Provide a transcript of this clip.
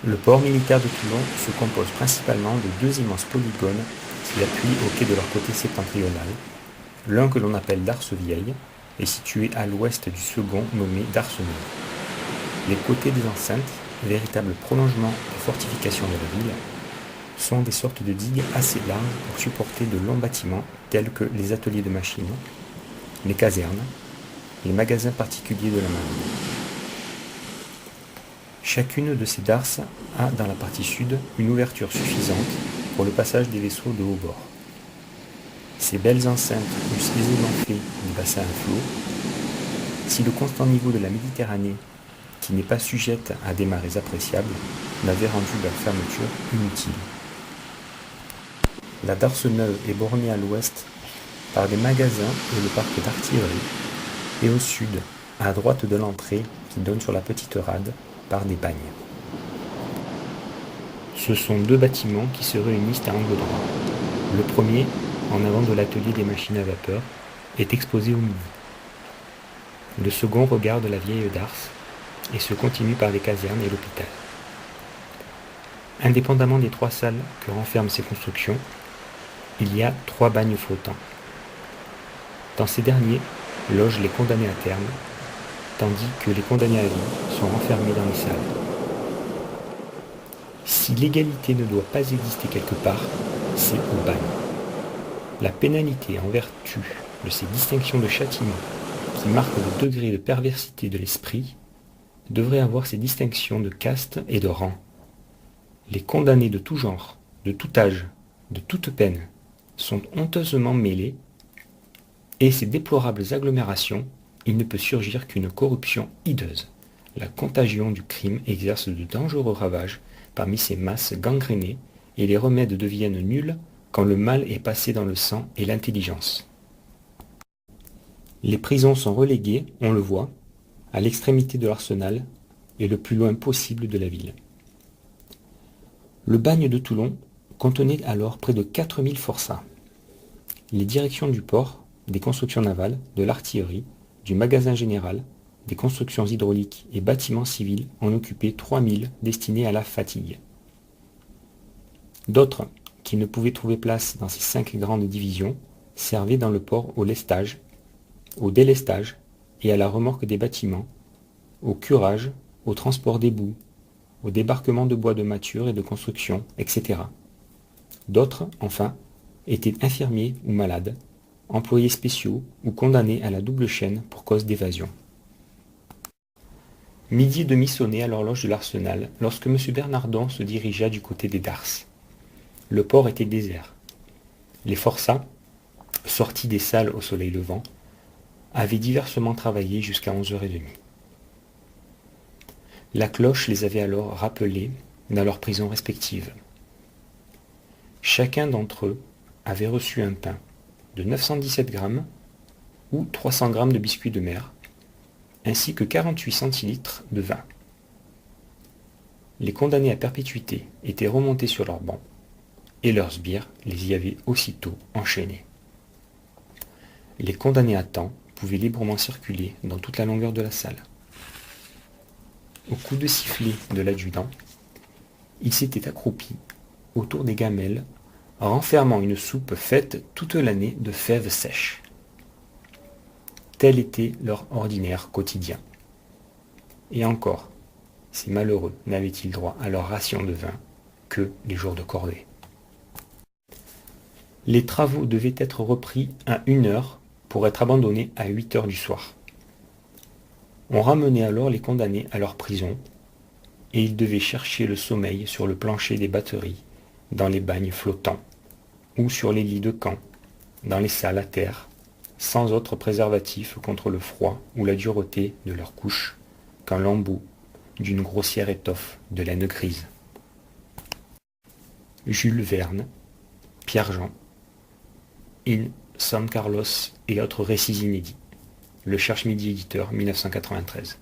Le port militaire de Toulon se compose principalement de deux immenses polygones qui appuient au quai de leur côté septentrional. L'un que l'on appelle Darse Vieille est situé à l'ouest du second nommé Darse Neuve. Les côtés des enceintes, véritables prolongements des fortifications de la ville, sont des sortes de digues assez larges pour supporter de longs bâtiments tels que les ateliers de machines, les casernes, les magasins particuliers de la marine. Chacune de ces darses a dans la partie sud une ouverture suffisante pour le passage des vaisseaux de haut bord. Ces belles enceintes eussent aisément fait des bassins à flot si le constant niveau de la Méditerranée, qui n'est pas sujette à des marées appréciables, n'avait rendu leur fermeture inutile. La darse neuve est bornée à l'ouest par des magasins et le parc d'artillerie, et au sud, à droite de l'entrée qui donne sur la petite rade, par des bagnes. Ce sont deux bâtiments qui se réunissent à angle droit. Le premier, en avant de l'atelier des machines à vapeur, est exposé au midi. Le second regarde la vieille darse et se continue par les casernes et l'hôpital. Indépendamment des trois salles que renferment ces constructions, il y a trois bagnes flottants. Dans ces derniers logent les condamnés à terme, tandis que les condamnés à vie sont renfermés dans les salles. Si l'égalité ne doit pas exister quelque part, c'est au bagne. La pénalité en vertu de ces distinctions de châtiment qui marquent le degré de perversité de l'esprit devrait avoir ces distinctions de caste et de rang. Les condamnés de tout genre, de tout âge, de toute peine, sont honteusement mêlés, et ces déplorables agglomérations, il ne peut surgir qu'une corruption hideuse. La contagion du crime exerce de dangereux ravages parmi ces masses gangrénées, et les remèdes deviennent nuls quand le mal est passé dans le sang et l'intelligence. Les prisons sont reléguées, on le voit, à l'extrémité de l'arsenal et le plus loin possible de la ville. Le bagne de Toulon contenait alors près de 4000 forçats. Les directions du port, des constructions navales, de l'artillerie, du magasin général, des constructions hydrauliques et bâtiments civils en occupaient 3000 destinés à la fatigue. D'autres, qui ne pouvaient trouver place dans ces 5 grandes divisions, servaient dans le port au lestage, au délestage et à la remorque des bâtiments, au curage, au transport des boues, au débarquement de bois de mâture et de construction, etc. D'autres, enfin, étaient infirmiers ou malades, employés spéciaux ou condamnés à la double chaîne pour cause d'évasion. Midi et demi sonnait à l'horloge de l'Arsenal lorsque M. Bernardon se dirigea du côté des darses. Le port était désert. Les forçats, sortis des salles au soleil levant, avaient diversement travaillé jusqu'à 11h30. La cloche les avait alors rappelés dans leurs prisons respectives. Chacun d'entre eux avait reçu un pain de 917 grammes ou 300 grammes de biscuits de mer, ainsi que 48 centilitres de vin. Les condamnés à perpétuité étaient remontés sur leurs bancs, et leurs sbires les y avaient aussitôt enchaînés. Les condamnés à temps pouvaient librement circuler dans toute la longueur de la salle. Au coup de sifflet de l'adjudant, il s'était accroupi autour des gamelles, renfermant une soupe faite toute l'année de fèves sèches. Tel était leur ordinaire quotidien. Et encore, ces malheureux n'avaient-ils droit à leur ration de vin que les jours de corvée. Les travaux devaient être repris à 1h pour être abandonnés à 8h du soir. On ramenait alors les condamnés à leur prison, et ils devaient chercher le sommeil sur le plancher des batteries, dans les bagnes flottants, ou sur les lits de camp, dans les salles à terre, sans autre préservatif contre le froid ou la dureté de leur couche qu'un lambeau d'une grossière étoffe de laine grise. Jules Verne, Pierre-Jean, In San Carlos et autres récits inédits. Le Cherche-Midi éditeur, 1993.